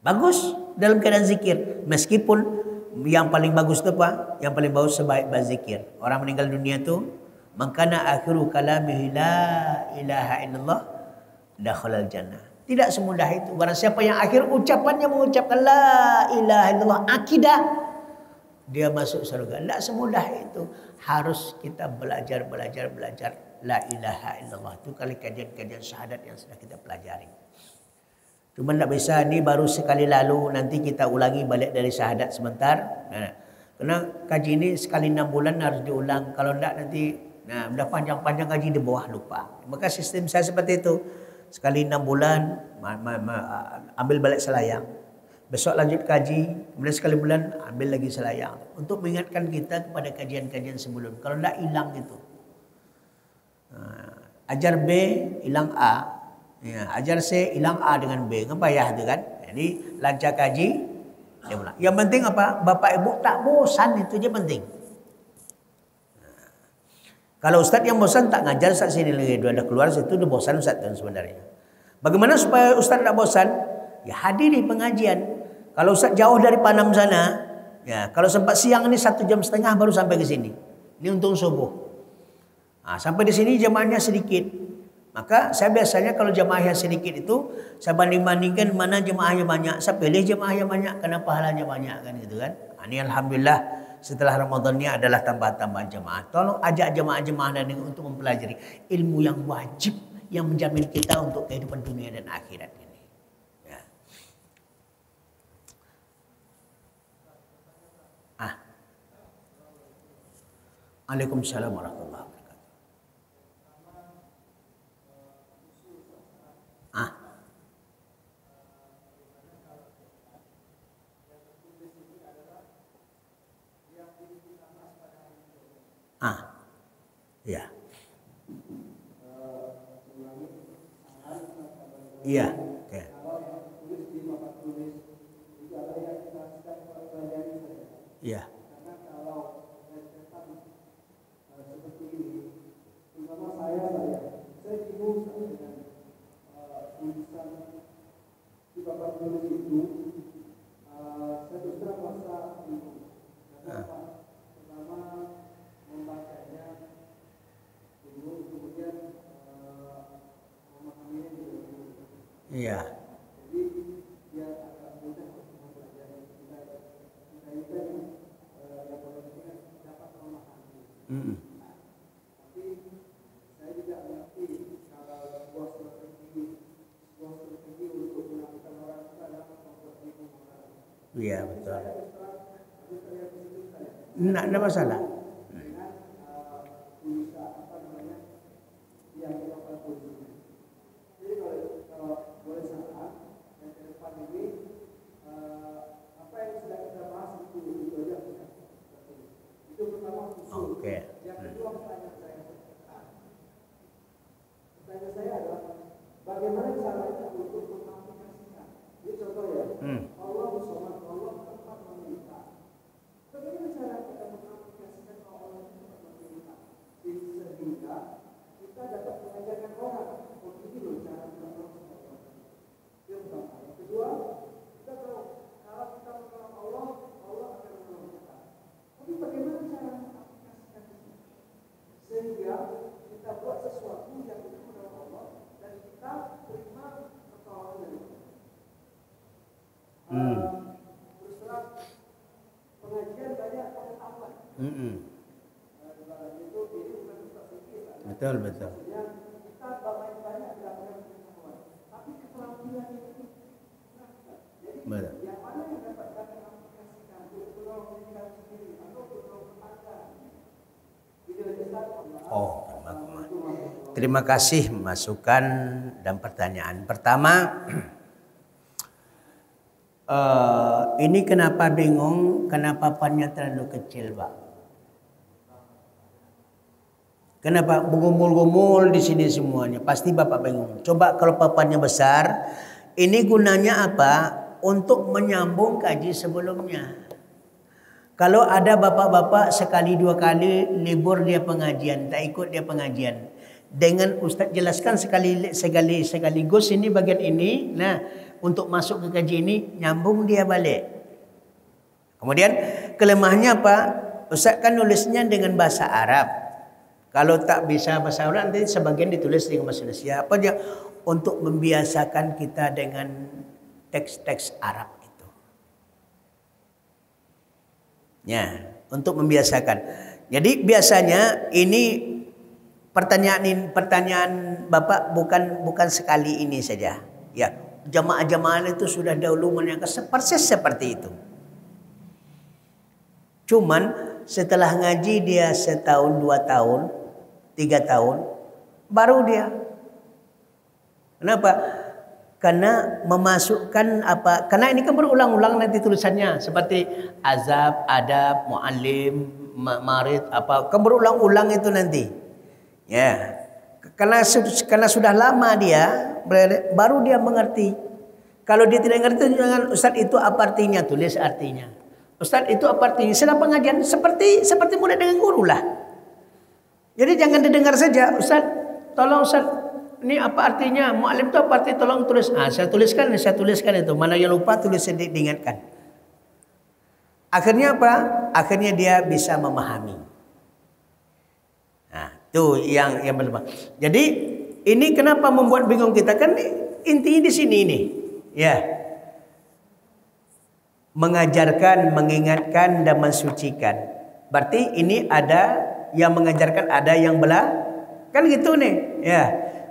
Bagus dalam keadaan zikir. Meskipun yang paling bagus itu apa? Yang paling bagus sebaik berzikir. Orang meninggal dunia itu, makana akhiru kalamihi la ilaha illallah dakhalal jannah. Tidak semudah itu. Barang siapa yang akhir ucapannya mengucapkan la ilaha illallah, akidah, dia masuk surga. Tidak semudah itu. Harus kita belajar la ilaha illallah. Itu kali kajian-kajian syahadat yang sudah kita pelajari. Cuma tidak bisa, ini baru sekali lalu, nanti kita ulangi balik dari syahadat sebentar. Karena kaji ini sekali 6 bulan harus diulang. Kalau tidak nanti, udah panjang-panjang kaji di bawah lupa. Maka sistem saya seperti itu. Sekali 6 bulan, ambil balik selayang. Besok lanjut kaji, kemudian sekali bulan, ambil lagi selayang. Untuk mengingatkan kita kepada kajian-kajian sebelum. Kalau tidak, hilang itu. Ajar B, hilang A. Ya, ajar C, hilang A dengan B. Kan payah itu kan. Jadi lancar kaji, dia pulang. Yang penting apa? Bapak Ibu tak bosan, itu je penting. Kalau Ustaz yang bosan tak ngajar, Ustaz sini lagi. Dia dah keluar situ, dia bosan Ustaz kan sebenarnya. Bagaimana supaya Ustaz tak bosan? Ya hadiri pengajian. Kalau Ustaz jauh dari Panam sana, ya kalau sempat siang ini 1,5 jam baru sampai ke sini. Ini untung subuh. Sampai di sini jemaahnya sedikit. Maka saya biasanya kalau jemaah yang sedikit itu, saya banding-bandingkan mana jemaahnya banyak. Saya pilih jemaah yang banyak, karena pahalanya banyak kan gitu kan. Ini alhamdulillah. Setelah Ramadan ini adalah tambah-tambah jemaah. Tolong ajak jemaah-jemaah dan untuk mempelajari ilmu yang wajib yang menjamin kita untuk kehidupan dunia dan akhirat ini. Ya. Waalaikumsalam warahmatullahi wabarakatuh. Ya. Iya. Okay. Iya. Iya. Iya betul. Tidak ada masalah. Oke. Pertanyaan saya adalah bagaimana Betul, betul. Betul. Oh, terima kasih masukan dan pertanyaan. Pertama, ini kenapa bingung, kenapa pannya terlalu kecil, Pak? Kenapa bergumul-gumul di sini semuanya? Pasti Bapak bingung. Coba kalau papannya besar, ini gunanya apa? Untuk menyambung kaji sebelumnya. Kalau ada bapak-bapak sekali dua kali libur dia pengajian, tak ikut dia pengajian. Dengan Ustaz jelaskan sekaligus ini bagian ini. Nah, untuk masuk ke kaji ini nyambung dia balik. Kemudian kelemahannya apa? Ustaz kan nulisnya dengan bahasa Arab. Kalau tak bisa bahasa Arab nanti sebagian ditulis dengan bahasa Indonesia. Apa dia? Untuk membiasakan kita dengan teks-teks Arab. Ya, untuk membiasakan. Jadi biasanya ini pertanyaan Bapak bukan sekali ini saja. Ya, jamaah-jamaah itu sudah dahulu menanyakan persis seperti itu. Cuman setelah ngaji dia setahun, 2 tahun, 3 tahun, baru dia. Kenapa? Karena memasukkan apa? Karena ini kan berulang-ulang nanti tulisannya seperti azab, adab, muallim, marid apa? Kan berulang-ulang itu nanti. Ya. Karena sudah lama dia baru dia mengerti. Kalau dia tidak mengerti jangan Ustaz itu apa artinya? Tulis artinya. Ustaz itu apa artinya? Sedang pengajian seperti murid dengan guru lah. Jadi jangan didengar saja, Ustaz, tolong Ustaz ini apa artinya? Mu'alim itu apa artinya? Tolong tulis. Saya tuliskan itu. Mana yang lupa tulis diingatkan. Akhirnya apa? Akhirnya dia bisa memahami. Nah, itu yang berlebihan. Jadi ini kenapa membuat bingung kita? Kan intinya di sini ini. Ya. Mengajarkan, mengingatkan dan mensucikan. Berarti ini ada yang mengajarkan, ada yang belah. Kan gitu nih. Ya.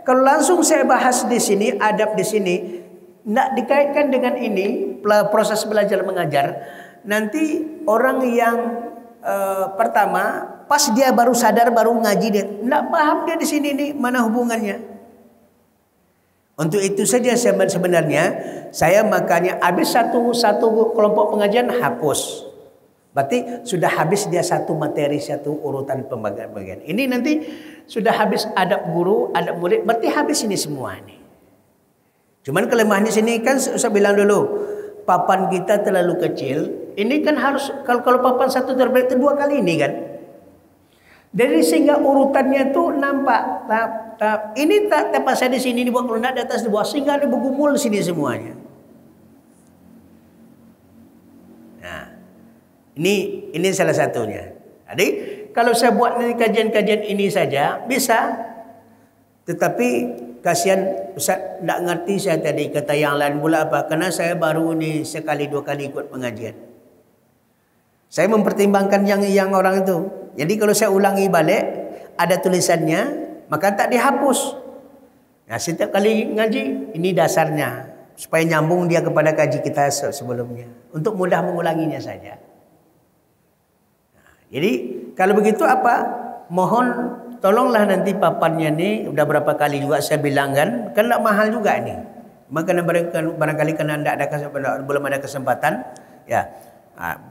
Kalau langsung saya bahas di sini, adab di sini, tidak dikaitkan dengan ini, proses belajar mengajar, nanti orang yang pertama, pas dia baru sadar, baru ngaji, dia tidak paham dia di sini nih, mana hubungannya. Untuk itu saja sebenarnya, saya makanya habis satu kelompok pengajian hapus. Berarti sudah habis dia satu materi, satu urutan pembagian. Ini nanti sudah habis adab guru, adab murid, berarti habis ini semua nih. Cuman kelemahannya sini kan saya bilang dulu, papan kita terlalu kecil. Ini kan harus kalau papan satu terbelit itu 2 kali ini kan. Jadi sehingga urutannya tuh nampak. Ini tempat saya di sini dibuat kalau di atas di bawah sehingga ada bergumul sini semuanya. Ini salah satunya. Jadi kalau saya buat kajian-kajian ini saja bisa, tetapi kasihan Ustaz tidak ngerti saya tadi kata yang lain pula apa? Karena saya baru ini sekali 2 kali ikut pengajian. Saya mempertimbangkan yang orang itu. Jadi kalau saya ulangi balik ada tulisannya maka tak dihapus. Nah setiap kali ngaji ini dasarnya supaya nyambung dia kepada kaji kita sebelumnya untuk mudah mengulanginya saja. Jadi kalau begitu apa? Mohon tolonglah nanti papannya nih udah berapa kali juga saya bilang kan tidak mahal juga nih. Maka barangkali karena belum ada kesempatan ya.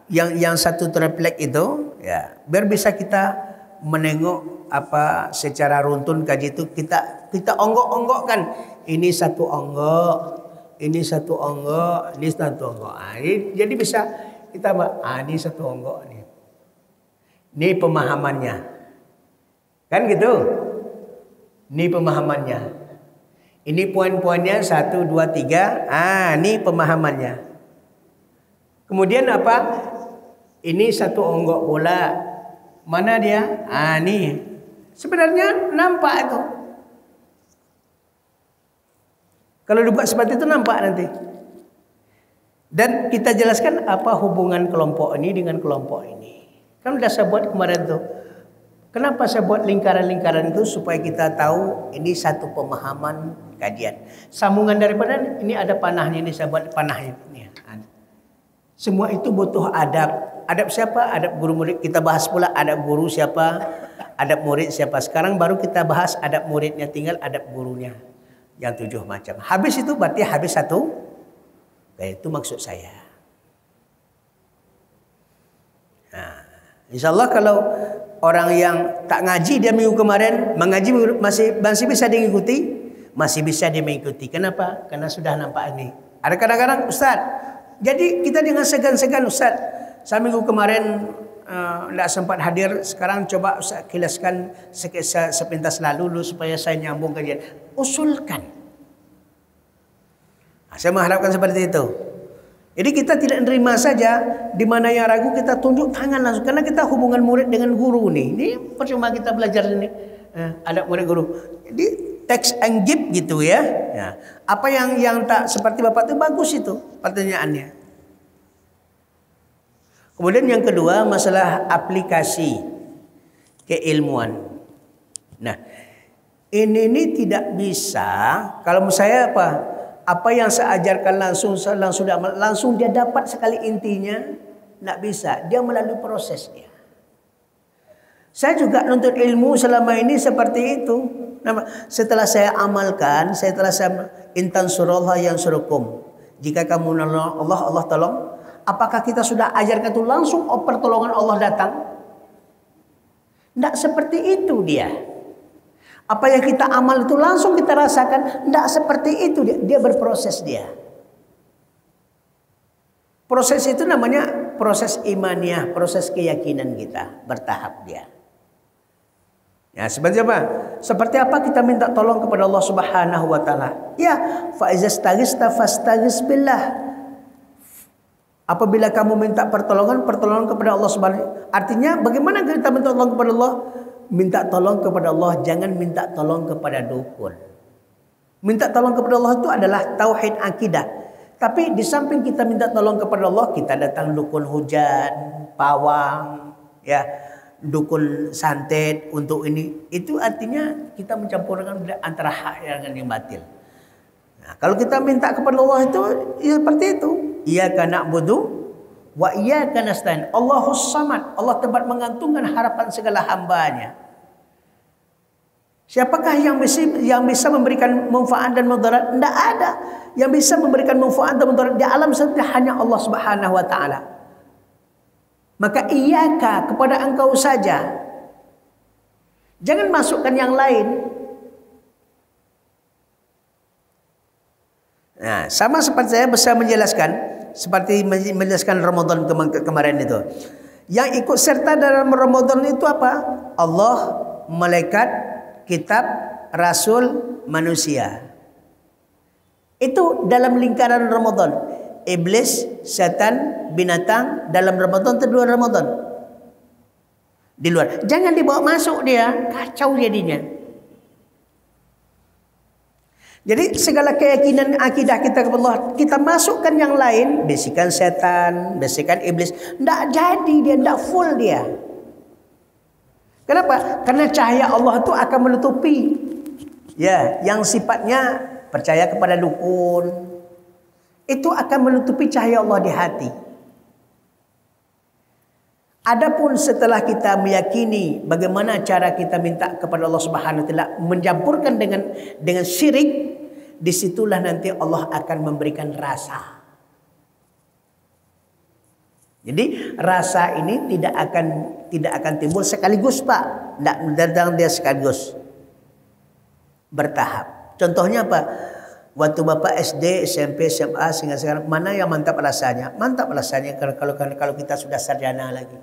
Yang satu triplek itu ya biar bisa kita menengok apa secara runtun kaji itu kita onggok-onggokkan ini satu onggok, ini satu onggok, ini satu onggok. Jadi bisa kita ini satu onggok nih. Ini pemahamannya. Kan gitu. Ini pemahamannya. Ini poin-poinnya 1, 2, 3. Ini pemahamannya. Kemudian apa? Ini satu onggok pula. Mana dia? Ini. Sebenarnya nampak itu. Kalau dibuat seperti itu nampak nanti. Dan kita jelaskan apa hubungan kelompok ini dengan kelompok ini. Kan udah saya buat kemarin tuh. Kenapa saya buat lingkaran-lingkaran itu supaya kita tahu ini satu pemahaman kajian. Sambungan daripada ini ada panahnya, ini saya buat panahnya. Semua itu butuh adab. Adab siapa? Adab guru murid. Kita bahas pula adab guru siapa, adab murid siapa. Sekarang baru kita bahas adab muridnya, tinggal adab gurunya. Yang 7 macam. Habis itu berarti habis satu. Kayak itu maksud saya. Nah, insya Allah kalau orang yang tak ngaji dia minggu kemarin, mengaji masih bisa diikuti, masih bisa dia mengikuti. Kenapa? Karena sudah nampak ini. Ada kadang-kadang Ustaz, jadi kita dengan segan-segan Ustaz. Saya minggu kemarin tidak sempat hadir. Sekarang coba Ustaz kilaskan sepintas lalu supaya saya nyambung kajian. Usulkan. Nah, saya mengharapkan seperti itu. Jadi kita tidak menerima saja, di mana yang ragu kita tunjuk tangan langsung. Karena kita hubungan murid dengan guru nih. Ini percuma kita belajar ini. Ada murid guru. Jadi text and give gitu ya. Apa yang tak seperti Bapak itu bagus itu pertanyaannya. Kemudian yang kedua masalah aplikasi keilmuan. Nah, ini tidak bisa kalau saya apa yang saya ajarkan langsung dia dapat sekali intinya, tidak bisa. Dia melalui prosesnya. Saya juga nuntut ilmu selama ini seperti itu. Setelah saya amalkan, setelah saya intan surallah yang surukum. Jika kamu menolong Allah, Allah tolong. Apakah kita sudah ajarkan itu langsung pertolongan Allah datang? Tidak seperti itu dia. Apa yang kita amal itu langsung kita rasakan. Tidak seperti itu dia. Dia berproses dia. Proses itu namanya proses imaniah. Proses keyakinan kita. Bertahap dia. Ya, seperti apa? Seperti apa kita minta tolong kepada Allah Subhanahu wa taala? Ya, fa iza staghista fastaghis billah. Apabila kamu minta pertolongan kepada Allah Subhanahu. Artinya bagaimana kita minta tolong kepada Allah? Minta tolong kepada Allah, jangan minta tolong kepada dukun. Minta tolong kepada Allah itu adalah tauhid akidah. Tapi di samping kita minta tolong kepada Allah, kita datang dukun hujan, pawang, ya, dukun santet untuk ini. Itu artinya kita mencampurkan antara hak dengan yang batil. Nah, kalau kita minta kepada Allah itu ya seperti itu. Iyyaka na'budu wa iyyaka nasta'in. Allahus samad. Allah tempat mengantungkan harapan segala hambanya. Siapakah yang bisa memberikan manfaat dan mudarat? Tidak ada. Yang bisa memberikan manfaat dan mudarat di alam semesta hanya Allah Subhanahu wa taala. Maka iyyaka kepada engkau saja. Jangan masukkan yang lain. Nah, sama seperti saya bisa menjelaskan, seperti menjelaskan Ramadan kemarin itu. Yang ikut serta dalam Ramadan itu apa? Allah, malaikat, kitab, rasul, manusia. Itu dalam lingkaran Ramadan. Iblis, setan, binatang dalam Ramadan atau di luar Ramadan? Di luar. Jangan dibawa masuk dia, kacau jadinya. Jadi segala keyakinan akidah kita kepada Allah, kita masukkan yang lain, bisikan setan, bisikan iblis, tidak jadi dia, tidak full dia. Kenapa? Karena cahaya Allah itu akan menutupi, ya, yang sifatnya percaya kepada dukun, itu akan menutupi cahaya Allah di hati. Adapun setelah kita meyakini bagaimana cara kita minta kepada Allah Subhanahu wa taala, mencampurkan dengan syirik, disitulah nanti Allah akan memberikan rasa. Jadi rasa ini tidak akan timbul sekaligus, Pak. Tidak datang dia sekaligus. Bertahap. Contohnya apa? Waktu Bapak SD, SMP, SMA sehingga sekarang, mana yang mantap rasanya? Mantap rasanya kalau kita sudah sarjana lagi.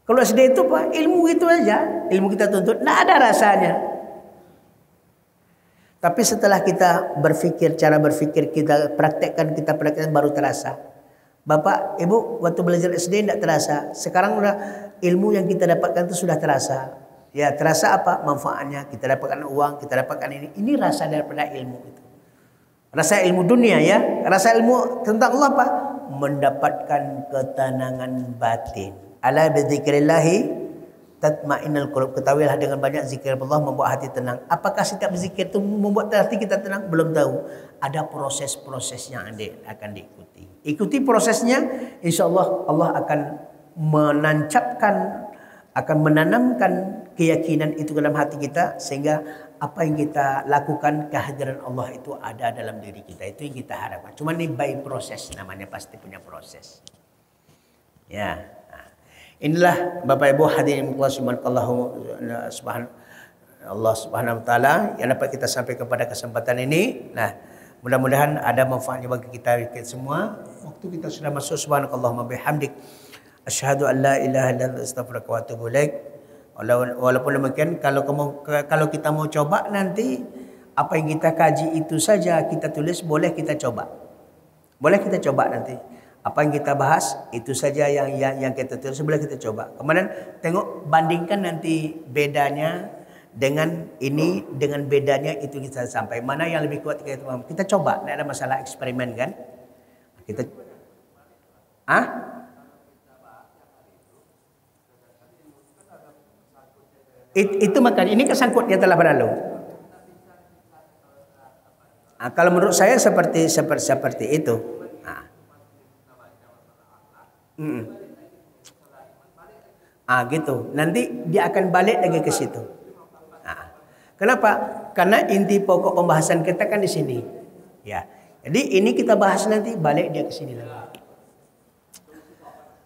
Kalau SD itu Pak, ilmu itu aja, ilmu kita tuntut, tidak ada rasanya. Tapi setelah kita berpikir, cara berpikir kita praktekkan baru terasa. Bapak, Ibu, waktu belajar SD tidak terasa. Sekarang udah ilmu yang kita dapatkan itu sudah terasa. Ya, terasa apa? Manfaatnya. Kita dapatkan uang, kita dapatkan ini. Ini rasa daripada ilmu itu. Rasa ilmu dunia ya. Rasa ilmu tentang Allah apa? Mendapatkan ketenangan batin. Ala bidzikrillahi tatma'innul qulub. Ketahuilah dengan banyak zikir Allah membuat hati tenang. Apakah setiap zikir itu membuat hati kita tenang? Belum tahu. Ada proses-proses yang akan diikuti. Ikuti prosesnya, insya Allah Allah akan menancapkan, akan menanamkan keyakinan itu dalam hati kita, sehingga apa yang kita lakukan, kehadiran Allah itu ada dalam diri kita. Itu yang kita harapkan. Cuma ini by proses, namanya pasti punya proses. Ya. Inilah Bapak Ibu hadirin Allah Subhanahu wa taala yang dapat kita sampaikan pada kesempatan ini. Nah, mudah-mudahan ada manfaatnya bagi kita semua. Waktu kita sudah masuk, subhanakallahumma bihamdik asyhadu an la ilaha illa anta astaghfiruka wa atubu ilaik. Walaupun demikian, kalau kita mau coba nanti apa yang kita kaji itu saja kita tulis, boleh kita coba. Boleh kita coba nanti. Apa yang kita bahas itu saja yang kita tulis, boleh kita coba. Kemudian tengok, bandingkan nanti bedanya dengan ini, dengan bedanya itu kita sampai mana yang lebih kuat kita coba. Tidak ada masalah, eksperimen kan? Kita itu makan ini kesangkut dia telah berlalu. Kalau menurut saya seperti itu. Gitu. Nanti dia akan balik lagi ke situ. Kenapa? Karena inti pokok pembahasan kita kan di sini. Ya. Jadi ini kita bahas nanti, balik dia ke sini lagi.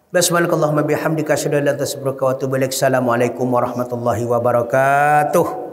Subhanakallahumma bihamdika asyhadu an la ilaha illa anta astaghfiruka wa atubu ilaik. Assalamualaikum warahmatullahi wabarakatuh.